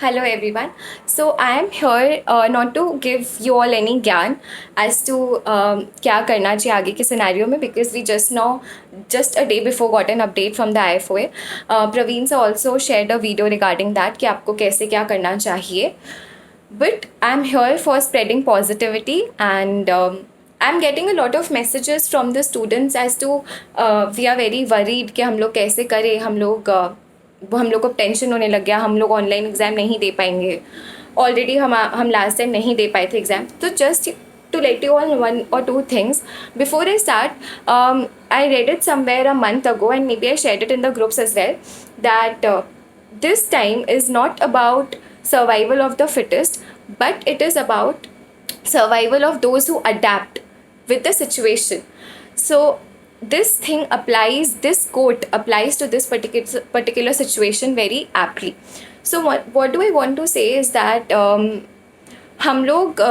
Hello everyone. So I am here not to give you all any ज्ञान as to क्या करना चाहिए आगे के सिनेरियो में because we just a day before got an update from the IFOA. Praveen sir also shared a video regarding that कि आपको कैसे क्या करना चाहिए. But I'm here for spreading positivity and I'm getting a lot of messages from the students as to we are very worried कि हम लोग कैसे करें हम लोग को टेंशन होने लग गया, हम लोग ऑनलाइन एग्ज़ाम नहीं दे पाएंगे. ऑलरेडी हम लास्ट टाइम नहीं दे पाए थे एग्ज़ाम. तो just to let you all one or two things before I start, I read it somewhere a month ago and maybe I shared it in the groups as well, that this time is not about survival of the fittest, but it is about survival of those who adapt with the situation. So this quote applies to this particular situation very aptly. So what do I want to say is that हम लोग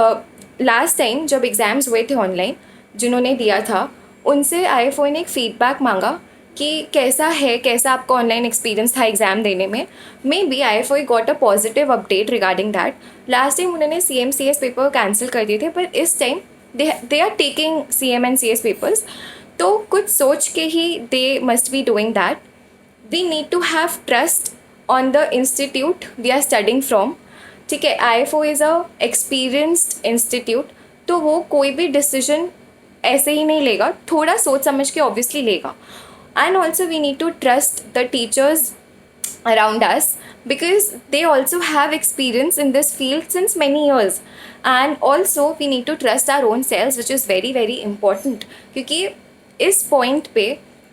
last time जब exams हुए थे online, जिन्होंने दिया था उनसे IFOA ने एक फ़ीडबैक मांगा कि कैसा आपका ऑनलाइन एक्सपीरियंस था एग्ज़ाम देने में. Maybe IFOA got a positive update regarding that. Last time उन्होंने CM/CS पेपर कैंसिल कर दिए थे, पर इस time they are taking CM and CS papers. तो कुछ सोच के ही they must be doing that. We need to have trust on the institute we are studying from. ठीक है, IFOA is a experienced institute, तो वो कोई भी डिसीजन ऐसे ही नहीं लेगा, थोड़ा सोच समझ के ऑब्वियसली लेगा. And also we need to trust the teachers around us because they also have experience in this field since many years. And also we need to trust our own selves, which is very very important, क्योंकि इस point पे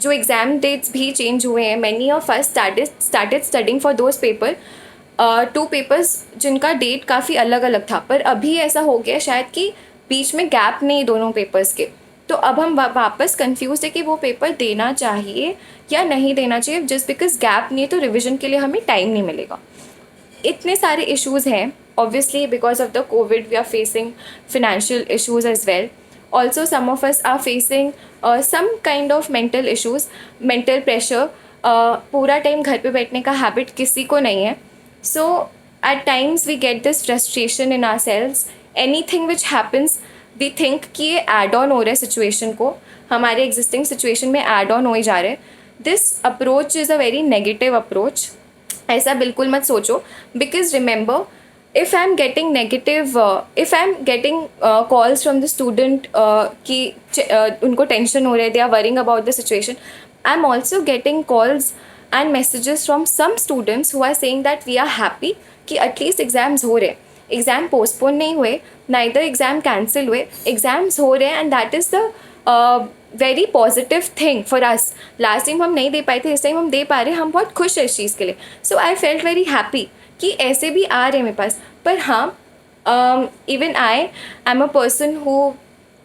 जो exam dates भी change हुए हैं, many of us started studying for those paper, 2 papers जिनका date काफ़ी अलग अलग था, पर अभी ऐसा हो गया शायद कि बीच में गैप नहीं दोनों पेपर्स के. तो अब हम वापस कंफ्यूज है कि वो पेपर देना चाहिए या नहीं देना चाहिए. जस्ट बिकॉज गैप नहीं है तो रिविज़न के लिए हमें टाइम नहीं मिलेगा. इतने सारे इश्यूज़ हैं. Obviously because of the covid we are facing financial issues as well. Also some of us are facing some kind of mental issues, mental pressure. पूरा टाइम घर पे बैठने का हैबिट किसी को नहीं है. So at times we get this frustration in our selves. Anything which happens we think कि ये एड ऑन हो रहा है सिचुएशन को, हमारे एग्जिस्टिंग सिचुएशन में एड ऑन हो ही जा रहे हैं. This approach is a very negative approach. ऐसा बिल्कुल मत सोचो, because remember, if I'm getting negative, if I'm getting calls from the student कि उनको टेंशन हो रहा है, they are worrying about the situation, I'm also getting calls and messages from some students who are saying that we are happy कि at least exams हो रहे हैं, exam postpone नहीं हुए, नाइदर एग्ज़ाम कैंसिल हुए, एग्ज़ाम्स हो रहे हैं. And that is the very positive thing for us. Last time हम नहीं दे पाए थे, इस टाइम हम दे पा रहे हैं, हम बहुत खुश हैं इस चीज़ के लिए. सो आई फेल्ट वेरी हैप्पी कि ऐसे भी आ रहे हैं मेरे पास. पर हाँ, even I am a person who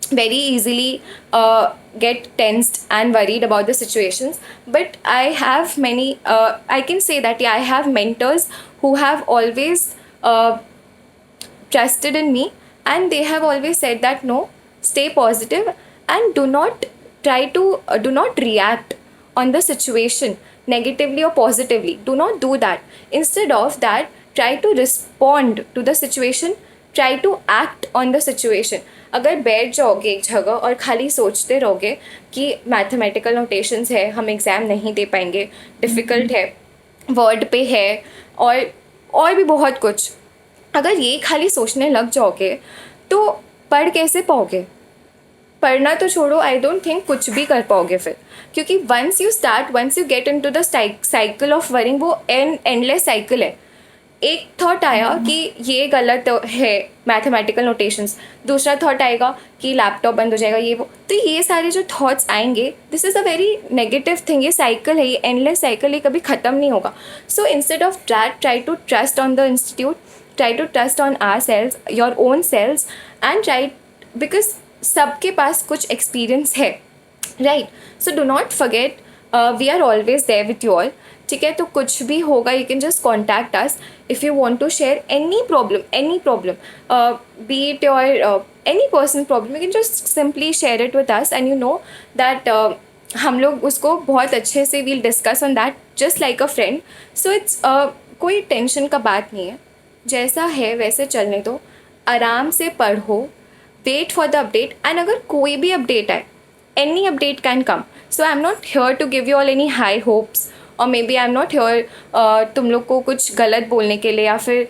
very easily get tensed and worried about the situations, but I have many I can say that I have mentors who have always trusted in me, and they have always said that no, stay positive and do not try to do not react on the situation negatively or positively. Do not do that. Instead of that, try to respond to the situation, try to act on the situation. अगर बैठ जाओगे एक जगह और खाली सोचते रहोगे कि मैथमेटिकल नोटेशंस है, हम एग्ज़ाम नहीं दे पाएंगे, डिफ़िकल्ट है, वर्ड पे है, और भी बहुत कुछ, अगर ये खाली सोचने लग जाओगे तो पढ़ कैसे पाओगे? पढ़ना तो छोड़ो, आई डोंट थिंक कुछ भी कर पाओगे फिर. क्योंकि once you get into the cycle of worrying, वो एंडलेस साइकिल है. एक थॉट आया कि ये गलत है मैथमेटिकल नोटेशंस, दूसरा थॉट आएगा कि लैपटॉप बंद हो जाएगा, ये वो. तो ये सारे जो थॉट्स आएंगे, this is a very negative thing. ये साइकिल है, ये एंडलेस साइकिल, ये कभी ख़त्म नहीं होगा. So instead of that, try to trust on the institute, try to trust on our selves, your own selves, and try, because सबके पास कुछ एक्सपीरियंस है, right. So do not forget, we are always there with you all. ठीक है, तो कुछ भी होगा, you can just contact us if you want to share any problem, be it your any personal problem, you can just simply share it with us, and you know that हम लोग उसको बहुत अच्छे से we'll discuss on that just like a friend. So it's कोई tension का बात नहीं है. जैसा है वैसे चलने दो, आराम से पढ़ो, wait for the update, and अगर कोई भी अपडेट आए, any update can come. So I am not here to give you all any high hopes, और maybe I am not here तुम लोग को कुछ गलत बोलने के लिए या फिर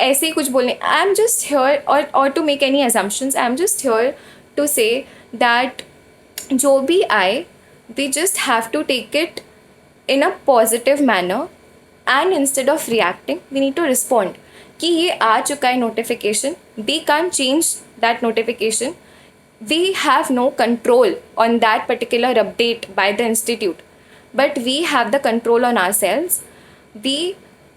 ऐसे ही कुछ बोलने. आई एम जस्ट हियर और to make any assumptions. I am just here to say that जो भी आए, we just have to take it in a positive manner, and instead of reacting we need to respond कि ये आ चुका है notification, we can't change that notification, we have no control on that particular update by the institute, but we have the control on ourselves. We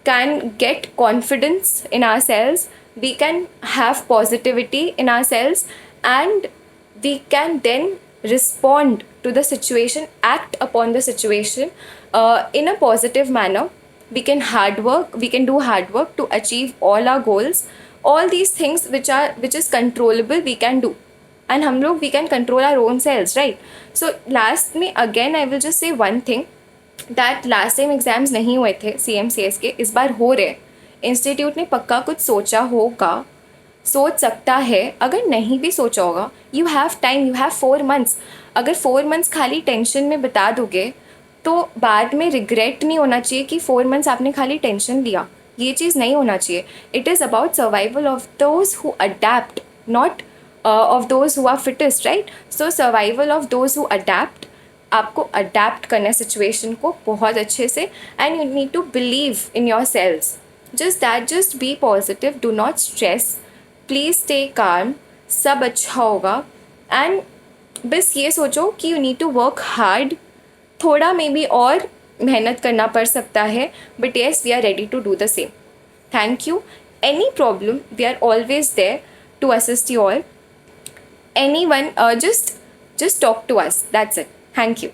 can get confidence in ourselves, we can have positivity in ourselves, and we can then respond to the situation, act upon the situation in a positive manner. We can do hard work to achieve all our goals. All these things which is controllable we can do, and हम लोग we can control our own selves, right? So last में again I will just say one thing, that last time exams नहीं हुए थे CMCS के, इस बार हो रहे. इंस्टीट्यूट ने पक्का कुछ सोचा होगा, सोच सकता है. अगर नहीं भी सोचा होगा, you have time, you have 4 months. अगर 4 months खाली टेंशन में बिता दोगे तो बाद में रिग्रेट नहीं होना चाहिए कि 4 months आपने खाली टेंशन लिया. ये चीज़ नहीं होना चाहिए. It is about survival of those who adapt, not of those who are fittest, right? So survival of those who adapt. आपको अडेप्ट करना है सिचुएशन को बहुत अच्छे से, and you need to believe in your selves. Just be positive, do not stress, please stay calm, सब अच्छा होगा. एंड बस ये सोचो कि you need to work hard. थोड़ा मे बी और मेहनत करना पड़ सकता है, but yes we are ready to do the same. Thank you. Any problem we are always there to assist you all. Anyone, just talk to us. That's it. Thank you.